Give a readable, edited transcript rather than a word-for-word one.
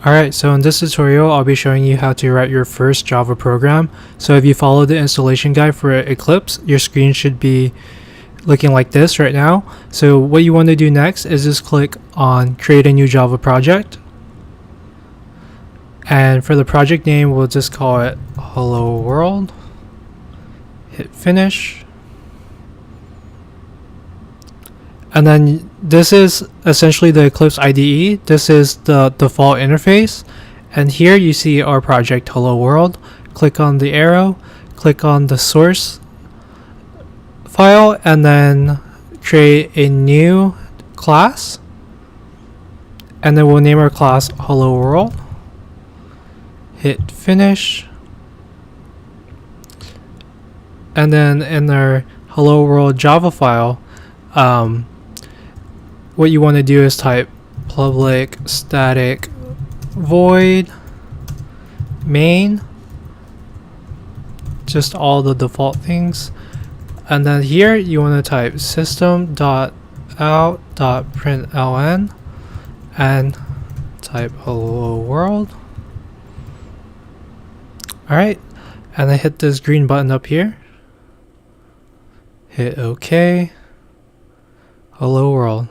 Alright, so in this tutorial, I'll be showing you how to write your first Java program. So if you follow the installation guide for Eclipse, your screen should be looking like this right now. So what you want to do next is just click on create a new Java project. And for the project name, we'll just call it Hello World. Hit finish. And then this is essentially the Eclipse IDE. This is the default interface. And here you see our project Hello World. Click on the arrow, click on the source file, and then create a new class. And then we'll name our class Hello World. Hit finish. And then in our Hello World Java file, what you want to do is type public static void main, just all the default things, and then here you want to type system.out.println and type hello world. Alright, and then hit this green button up here, hit OK. Hello world.